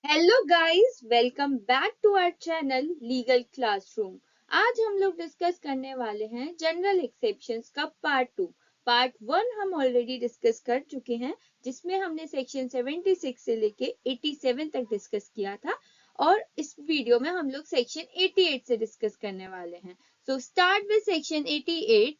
Hello guys, welcome back to our channel legal classroom. आज हम लोग डिस्कस करने वाले हैं जनरल एक्सेप्शंस का पार्ट 1 हम ऑलरेडी डिस्कस कर चुके हैं, जिसमें हमने सेक्शन 76 से लेके 87 तक डिस्कस किया था। और इस वीडियो में हम लोग सेक्शन 88 से डिस्कस करने वाले हैं। So start with section 88।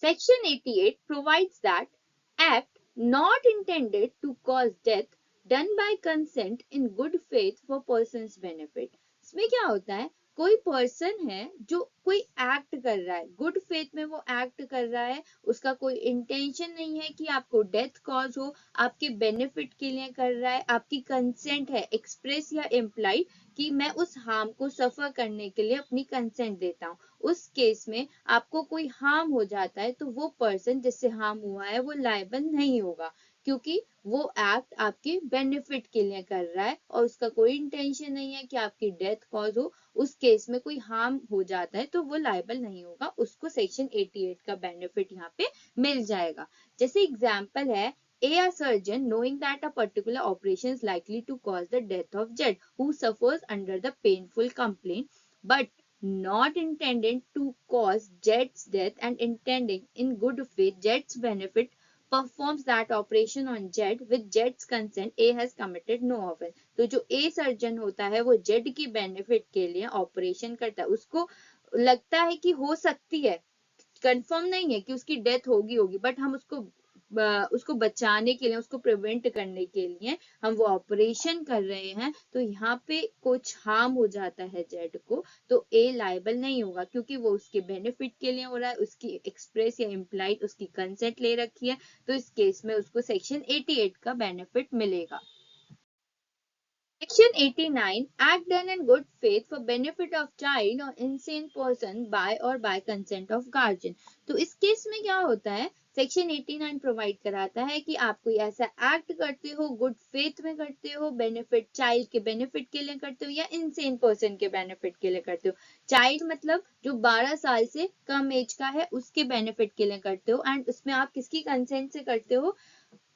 Section 88 provides that act not intended to cause death done by consent in good faith for person's benefit। इसमें क्या होता है, कोई पर्सन है जो कोई एक्ट कर रहा है, गुड फेथ में वो एक्ट कर रहा है, उसका कोई इंटेंशन नहीं है कि आपको डेथ कॉज हो, आपके बेनिफिट के लिए कर रहा है, आपकी कंसेंट है एक्सप्रेस या इम्प्लाइड कि मैं उस हार्म को सफर करने के लिए अपनी कंसेंट देता हूँ। उस केस में आपको कोई हार्म हो जाता है तो वो पर्सन जिससे हार्म हुआ है वो लायबल नहीं होगा, क्योंकि वो एक्ट आपके बेनिफिट के लिए कर रहा है और उसका कोई इंटेंशन नहीं है कि आपकी डेथ कॉज हो। उस केस में कोई हार्म हो जाता है तो वो लायबल नहीं होगा, उसको सेक्शन 88 का बेनिफिट यहाँ पे मिल जाएगा। जैसे एग्जाम्पल है, a surgeon knowing that a particular operation is likely to cause the death of Z who suffers under the painful complaint, but not intended to cause Jet's death and intending in good faith Jet's benefit performs that operation on Jet with Jet's consent, A has committed no offense। तो जो A surgeon होता है वो Z की benefit के लिए operation करता है, उसको लगता है कि हो सकती है, कंफर्म नहीं है कि उसकी डेथ होगी बट हम उसको बचाने के लिए, उसको प्रिवेंट करने के लिए हम वो ऑपरेशन कर रहे हैं, तो यहाँ पे कुछ हार्म हो जाता है जेड को, तो ए लायबल नहीं होगा, क्योंकि वो उसके बेनिफिट के लिए हो रहा है, उसकी एक्सप्रेस या इम्प्लाइड उसकी कंसेंट ले रखी है, तो इस केस में उसको सेक्शन 88 का बेनिफिट मिलेगा। Section 89 act done in good faith for benefit of child or insane person by or by consent of guardian। तो इस केस में क्या होता है, सेक्शन 89 प्रोवाइड कराता है कि आप कोई ऐसा एक्ट करते हो, गुड फेथ में करते हो, बेनिफिट चाइल्ड के बेनिफिट के लिए करते हो या इनसेन पर्सन के बेनिफिट के लिए करते हो। चाइल्ड मतलब जो 12 साल से कम एज का है उसके बेनिफिट के लिए करते हो, एंड उसमें आप किसकी कंसेंट से करते हो,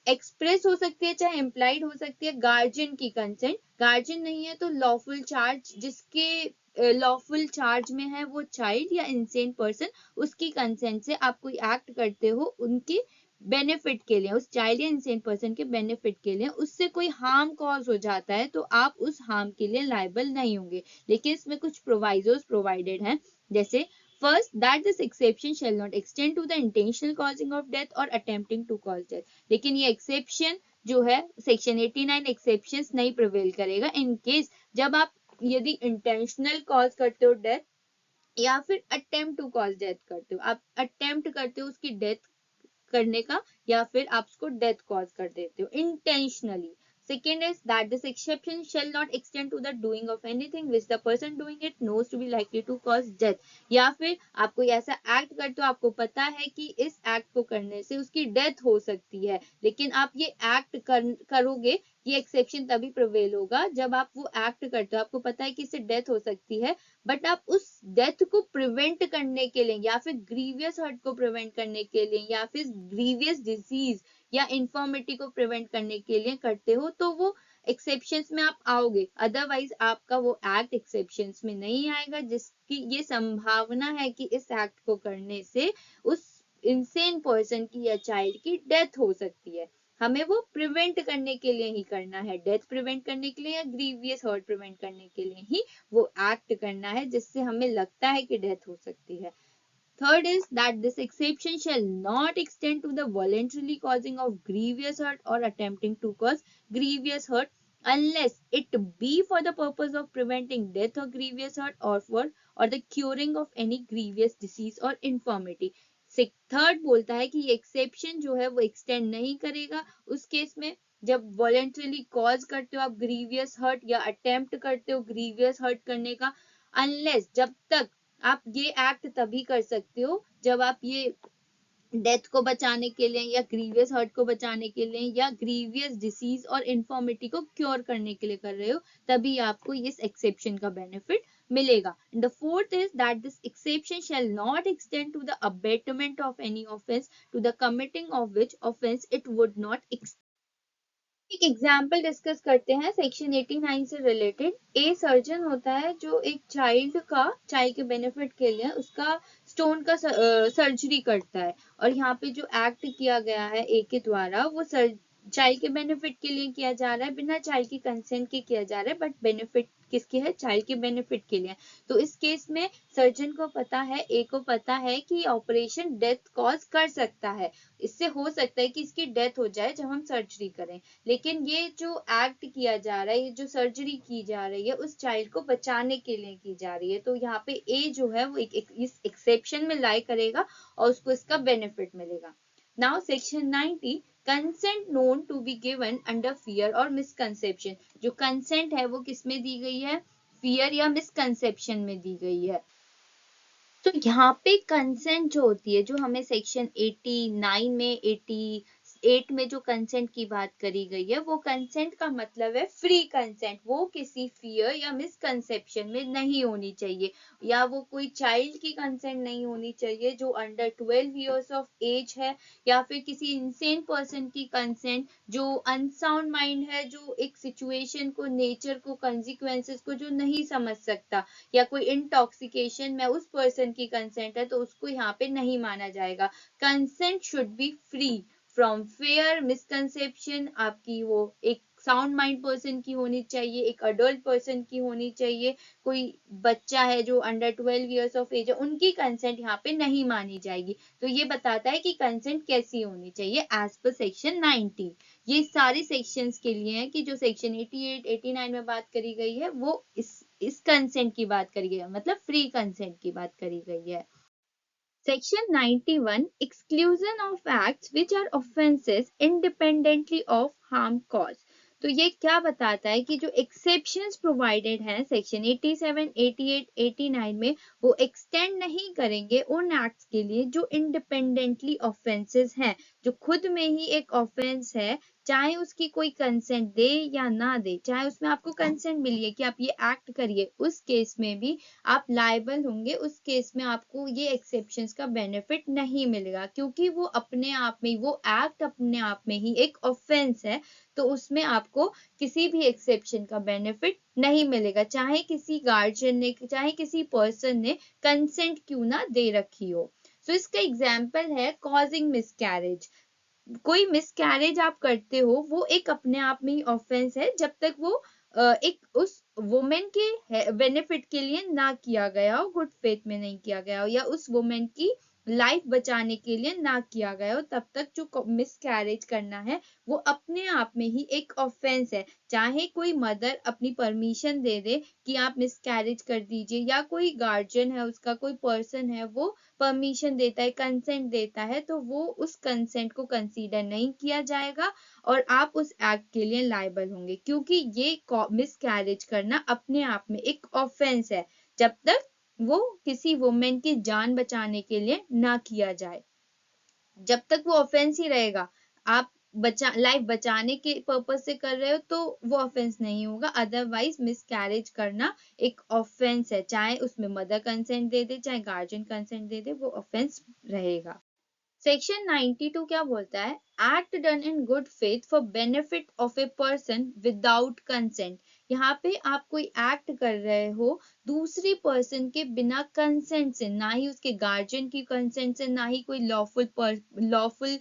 एक्सप्रेस हो सकती है चाहे इम्प्लाइड हो सकती है, गार्जियन की कंसेंट। गार्जियन नहीं है तो लॉफुल चार्ज, जिसके लॉफुल चार्ज में है वो चाइल्ड या इंसेन पर्सन, उसकी कंसेंट से आप कोई एक्ट करते हो उनकी बेनिफिट के लिए, उस चाइल्ड या इंसेन पर्सन के बेनिफिट के लिए, उससे कोई हार्म कॉज हो जाता है तो आप उस हार्म के लिए लायबल नहीं होंगे। लेकिन इसमें कुछ प्रोवाइजोस प्रोवाइडेड हैं, जैसे first that this exception shall not extend to the intentional causing of death or attempting to cause death। लेकिन ये एक्सेप्शन जो है सेक्शन 89 एक्सेप्शन नहीं प्रिवेल करेगा इन केस जब आप यदि इंटेंशनल कॉज करते हो डेथ या फिर अटेम्प्ट टू कॉज डेथ करते हो, आप अटेम्प्ट करते हो उसकी डेथ करने का या फिर आप उसको डेथ कॉज कर देते हो intentionally. Second is that this exception shall not extend to the doing of anything which the person doing it knows to be likely to cause death। या फिर आप कोई ऐसा एक्ट करते हो, आपको पता है कि इस एक्ट को करने से उसकी डेथ हो सकती है, लेकिन आप ये एक्ट करोगे, ये एक्सेप्शन तभी प्रिवेल होगा जब आप वो एक्ट करते हो, आपको पता है कि इससे डेथ हो सकती है, बट आप उस डेथ को प्रिवेंट करने के लिए या फिर ग्रीवियस हर्ट को प्रिवेंट करने के लिए या फिर ग्रीवियस डिजीज या इन्फॉर्मिटी को प्रिवेंट करने के लिए करते हो, तो वो एक्सेप्शंस में आप आओगे। अदरवाइज आपका वो एक्ट एक्सेप्शंस में नहीं आएगा, जिसकी ये संभावना है कि इस एक्ट को करने से उस इंसेन पर्सन की या चाइल्ड की डेथ हो सकती है। हमें वो प्रिवेंट करने के लिए ही करना है, डेथ प्रिवेंट करने के लिए या ग्रीवियस हर्ट प्रिवेंट करने के लिए ही वो एक्ट करना है जिससे हमें लगता है कि डेथ हो सकती है। Third is that this exception shall not extend to the voluntarily causing of grievous hurt or attempting to cause grievous hurt unless it be for the purpose of preventing death or grievous hurt or the curing of any grievous disease or infirmity। Third बोलता है कि ये exception जो है वो extend नहीं करेगा उस केस में जब वॉलेंट्रीली कॉज करते हो आप ग्रीवियस हर्ट या अटेम्प्ट करते हो ग्रीवियस हर्ट करने का, अनलेस जब तक आप ये एक्ट तभी कर सकते हो जब आप ये डेथ को बचाने के लिए या ग्रीवियस हर्ट को बचाने के लिए या ग्रीवियस डिसीज और इन्फॉर्मिटी को क्योर करने के लिए कर रहे हो, तभी आपको इस एक्सेप्शन का बेनिफिट मिलेगा। The fourth is that this exception shall not extend to the abetment of any offence to the committing of which offence it would not एक एग्जाम्पल डिस्कस करते हैं सेक्शन 89 से रिलेटेड। ए सर्जन होता है जो एक child के benefit के लिए उसका स्टोन का सर्जरी करता है, और यहाँ पे जो एक्ट किया गया है ए के द्वारा वो चाइल्ड के बेनिफिट के लिए किया जा रहा है, बिना चाइल्ड की कंसेंट के किया जा रहा है, बट बेनिफिट किसके है? चाइल्ड के बेनिफिट के लिए। तो इस केस में सर्जन को पता है, ए को पता है कि ऑपरेशन डेथ कॉज कर सकता है, इससे हो सकता है कि इसकी डेथ हो जाए जब हम सर्जरी करें, लेकिन ये जो एक्ट किया जा रहा है, ये जो सर्जरी की जा रही है उस चाइल्ड को बचाने के लिए की जा रही है। तो यहाँ पे ए जो है वो इस एक्सेप्शन में लाई करेगा और उसको इसका बेनिफिट मिलेगा। Now section 90, consent known to be given under fear और मिसकंसेप्शन। जो कंसेंट है वो किस में दी गई है? फियर या मिसकंसेप्शन में दी गई है। तो यहाँ पे कंसेंट जो होती है, जो हमें सेक्शन 89 में 88 में जो कंसेंट की बात करी गई है, वो कंसेंट का मतलब है फ्री कंसेंट। वो किसी फियर या मिसकंसेप्शन में नहीं होनी चाहिए, या वो कोई चाइल्ड की कंसेंट नहीं होनी चाहिए जो अंडर 12 इयर्स ऑफ एज है, या फिर किसी इंसेन पर्सन की कंसेंट जो अनसाउंड माइंड है, जो एक सिचुएशन को, नेचर को, कंसिक्वेंसेस को जो नहीं समझ सकता, या कोई इंटॉक्सिकेशन में उस पर्सन की कंसेंट है, तो उसको यहाँ पे नहीं माना जाएगा। Consent should be free from fair, misconception. आपकी वो एक साउंड माइंड पर्सन की होनी चाहिए, एक अडल्ट पर्सन की होनी चाहिए। कोई बच्चा है जो अंडर 12 इयर्स ऑफ एज है, उनकी कंसेंट यहाँ पे नहीं मानी जाएगी। तो ये बताता है कि कंसेंट कैसी होनी चाहिए एज पर सेक्शन 90। ये सारे सेक्शंस के लिए है कि जो सेक्शन 88, 89 में बात करी गई है, वो इस कंसेंट की बात करी गई है, मतलब फ्री कंसेंट की बात करी गई है। Section 91, exclusion of acts which are offenses independently of harm caused। तो ये क्या बताता है कि जो एक्सेप्शंस प्रोवाइडेड हैं सेक्शन 87, 88, 89 में, वो एक्सटेंड नहीं करेंगे उन एक्ट्स के लिए जो इंडिपेंडेंटली ऑफेंसेस हैं, जो खुद में ही एक ऑफेंस है, चाहे उसकी कोई कंसेंट दे या ना दे, चाहे उसमें आपको कंसेंट मिली है कि आप ये एक्ट करिए, उस केस में भी आप लायबल होंगे। उस केस में आपको ये एक्सेप्शंस का बेनिफिट नहीं मिलेगा, क्योंकि वो अपने आप में, वो एक्ट अपने आप में ही एक ऑफेंस है, तो उसमें आपको किसी भी एक्सेप्शन का बेनिफिट नहीं मिलेगा, चाहे किसी गार्जियन ने, चाहे किसी पर्सन ने कंसेंट क्यों ना दे रखी हो। तो इसका एग्जाम्पल है कॉजिंग मिसकैरेज। कोई मिसकैरेज आप करते हो, वो एक अपने आप में ही ऑफेंस है, जब तक वो एक उस वुमेन के बेनिफिट के लिए ना किया गया हो, गुड फेथ में नहीं किया गया हो, या उस वुमेन की लाइफ बचाने के लिए ना किया गया हो, तब तक जो मिसकैरेज करना है वो अपने आप में ही एक ऑफेंस है। चाहे कोई मदर अपनी परमिशन दे दे कि आप मिसकैरेज कर दीजिए, या कोई गार्जियन है, उसका कोई पर्सन है, वो परमिशन देता है, कंसेंट देता है, तो वो उस कंसेंट को कंसीडर नहीं किया जाएगा और आप उस एक्ट के लिए लायबल होंगे, क्योंकि ये मिसकैरेज करना अपने आप में एक ऑफेंस है, जब तक वो किसी वुमेन की जान बचाने के लिए ना किया जाए। जब तक वो ऑफेंस ही रहेगा, आप लाइफ बचाने के पर्पज से कर रहे हो, तो वो ऑफेंस नहीं होगा। अदरवाइज मिसकैरेज करना एक ऑफेंस है, चाहे उसमें मदर कंसेंट दे दे, चाहे गार्जियन कंसेंट दे दे, वो ऑफेंस रहेगा। सेक्शन 92 क्या बोलता है? Act done in good faith for benefit of a person without consent. यहाँ पे आप कोई एक्ट कर रहे हो दूसरी पर्सन के बिना कंसेंट से, ना ही उसके गार्जियन की कंसेंट से, ना ही कोई लॉफुल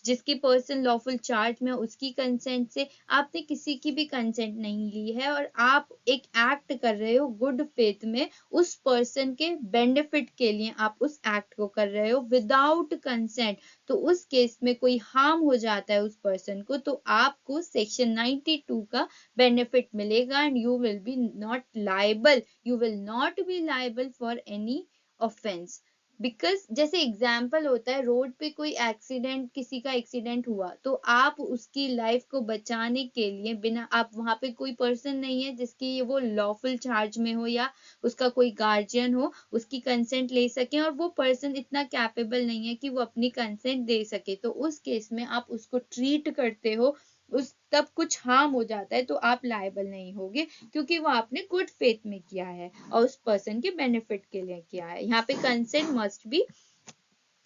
जिसकी पर्सन लॉफुल चार्ज में उसकी कंसेंट से, आपने किसी की भी कंसेंट नहीं ली है, और आप एक एक्ट कर रहे हो गुड फेथ में, उस पर्सन के बेनिफिट के लिए आप उस एक्ट को कर रहे हो विदाउट कंसेंट, तो उस केस में कोई हार्म हो जाता है उस पर्सन को, तो आपको सेक्शन 92 का बेनिफिट मिलेगा, and you will be not liable, you will not be liable for any offence. Because जैसे एग्जाम्पल होता है, रोड पे कोई एक्सीडेंट, किसी का एक्सीडेंट हुआ, तो आप उसकी लाइफ को बचाने के लिए, बिना, आप वहां पे कोई पर्सन नहीं है जिसकी वो लॉफुल चार्ज में हो, या उसका कोई गार्जियन हो, उसकी कंसेंट ले सके, और वो पर्सन इतना कैपेबल नहीं है कि वो अपनी कंसेंट दे सके, तो उस केस में आप उसको ट्रीट करते हो, उस तब कुछ हार्म हो जाता है, तो आप लायबल नहीं होगे, क्योंकि वो आपने गुड फेथ में किया है और उस पर्सन के बेनिफिट के लिए किया है। यहाँ पे कंसेंट मस्ट बी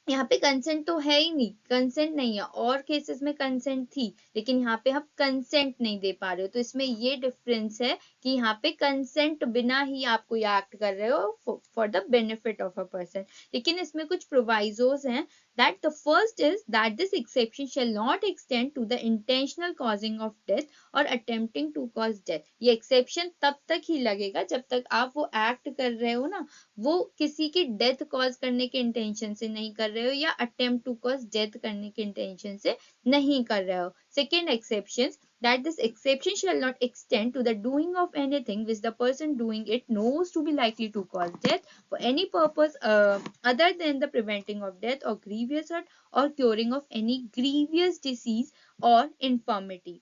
यहाँ पे कंसेंट तो है ही नहीं, कंसेंट नहीं है, और केसेस में कंसेंट थी लेकिन यहाँ पे आप कंसेंट नहीं दे पा रहे हो, तो इसमें ये डिफरेंस है कि यहाँ पे कंसेंट बिना ही आप कोई एक्ट कर रहे हो for the benefit of a person. लेकिन इसमें कुछ प्रोवाइजोस हैं, that the first is that this exception shall not extend to the intentional causing of death or attempting to cause death। ये एक्सेप्शन तब तक ही लगेगा जब तक आप वो एक्ट कर रहे हो ना, वो किसी की डेथ कॉज करने के इंटेंशन से नहीं कर रहे हो या अटेम्प्ट टू कॉज डेथ करने के इंटेंशन से नहीं कर रहे हो। Second exception, that this exception shall not extend to the doing of anything which the person doing it knows to be likely to cause death for any purpose other than the preventing of death or grievous hurt or curing of any grievous disease or infirmity।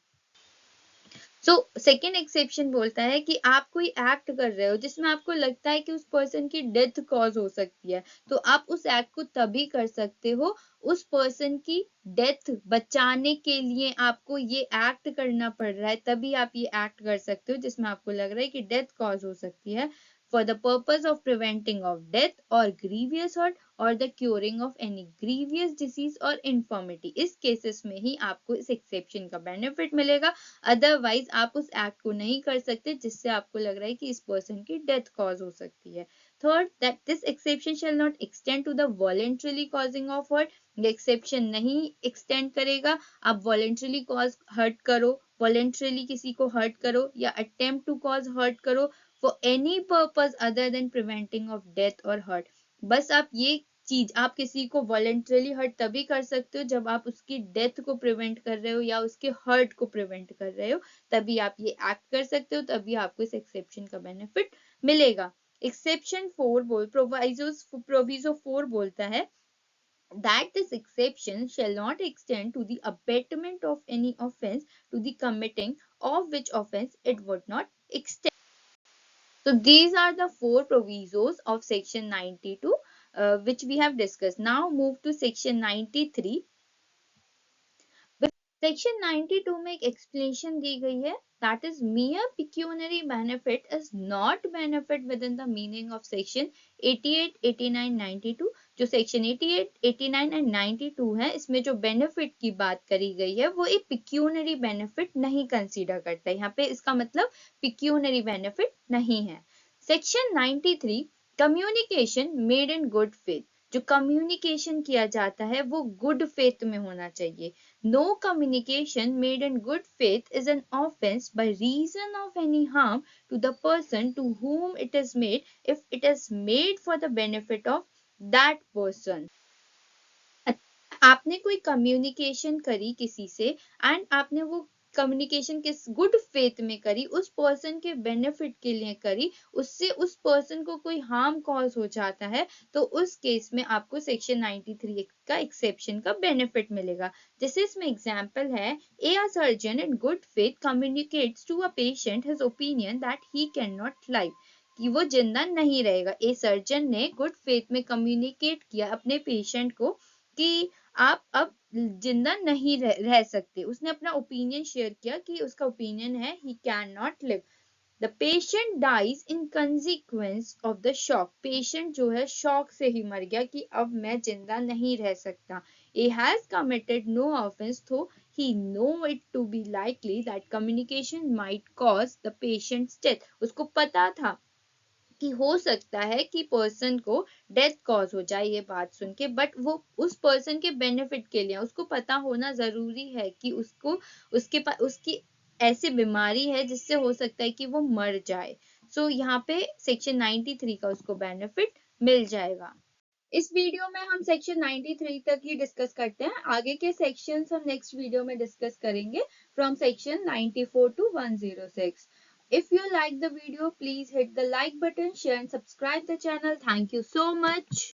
So second exception बोलता है कि आप कोई act कर रहे हो जिसमें आपको लगता है कि उस पर्सन की डेथ कॉज हो सकती है, तो आप उस एक्ट को तभी कर सकते हो, उस पर्सन की डेथ बचाने के लिए आपको ये एक्ट करना पड़ रहा है, तभी आप ये एक्ट कर सकते हो जिसमें आपको लग रहा है कि डेथ कॉज हो सकती है, for the purpose of preventing of death or grievous hurt or the curing of any grievous disease or infirmity। इस केसेस में ही आपको इस एक्सेप्शन का बेनिफिट मिलेगा, अदरवाइज आप उस एक्ट को नहीं कर सकते जिससे आपको लग रहा है कि इस पर्सन की डेथ कॉज हो सकती है। Third, that this exception shall not extend to the voluntarily causing of hurt. ये एक्सेप्शन नहीं एक्सटेंड करेगा, आप वॉलेंटरली कॉज हर्ट करो, वॉलेंटरली किसी को हर्ट करो या अटेम्प्ट टू कॉज हर्ट करो for any purpose other than preventing of death or hurt। बस आप ये चीज, आप किसी को वॉलेंटरली हर्ट तभी कर सकते हो जब आप उसकी डेथ को प्रिवेंट कर रहे हो या उसके हर्ट को प्रिवेंट कर रहे हो, तभी आप ये एक्ट कर सकते हो, तभी आपको इस एक्सेप्शन का बेनिफिट मिलेगा। एक्सेप्शन 4 प्रोविजो 4 बोलता है that this exception shall not extend to the abatement of any offense to the committing of which offense it would not extend। So these are the four provisos of section 92 which we have discussed. Now move to section 93। Section 92 में एक explanation दी गई है, that is mere pecuniary benefit is not benefit within the meaning of section 88, 89, 92। जो section 88, 89 and 92 है, इसमें जो benefit की बात करी गई है वो एक पिक्यूनरी बेनिफिट नहीं कंसीडर करता है, यहाँ पे इसका मतलब पिक्यूनरी बेनिफिट नहीं है। Section 93, communication made in good faith. जो कम्युनिकेशन किया जाता है वो गुड फेथ में होना चाहिए। No communication made in good faith is an offense by reason of any harm to the person to whom it is made if it is made for the benefit of that person। आपने कोई communication करी किसी से and आपने वो communication किस good faith में करी, उस पर्सन के बेनिफिट के लिए करी, उससे उस पर्सन को कोई हार्म कॉज हो जाता है, तो उस केस में आपको सेक्शन 93 का एक्सेप्शन का बेनिफिट मिलेगा। जैसे इसमें एग्जांपल है, a surgeon in good faith communicates to a patient his opinion that he can not live, कि वो जिंदा नहीं रहेगा। ए सर्जन ने गुड फेथ में कम्युनिकेट किया अपने पेशेंट को कि आप अब जिंदा नहीं रह सकते, उसने अपना ओपिनियन शेयर किया कि उसका ओपिनियन है he can not live. The patient dies in consequence of the shock, patient जो है शॉक से ही मर गया कि अब मैं जिंदा नहीं रह सकता। he has committed no offense though he know it to be likely that communication might cause the patient's death। उसको पता था कि हो सकता है कि पर्सन को डेथ कॉज हो जाए ये बात सुन के, बट वो उस पर्सन के बेनिफिट के लिए, उसको पता होना जरूरी है कि उसको उसकी ऐसी बीमारी है जिससे हो सकता है कि वो मर जाए। सो यहाँ पे सेक्शन 93 का उसको बेनिफिट मिल जाएगा। इस वीडियो में हम सेक्शन 93 तक ही डिस्कस करते हैं, आगे के सेक्शंस हम नेक्स्ट वीडियो में डिस्कस करेंगे from section 94 to 106। If you like the video, please hit the like button, share and subscribe the channel. Thank you so much.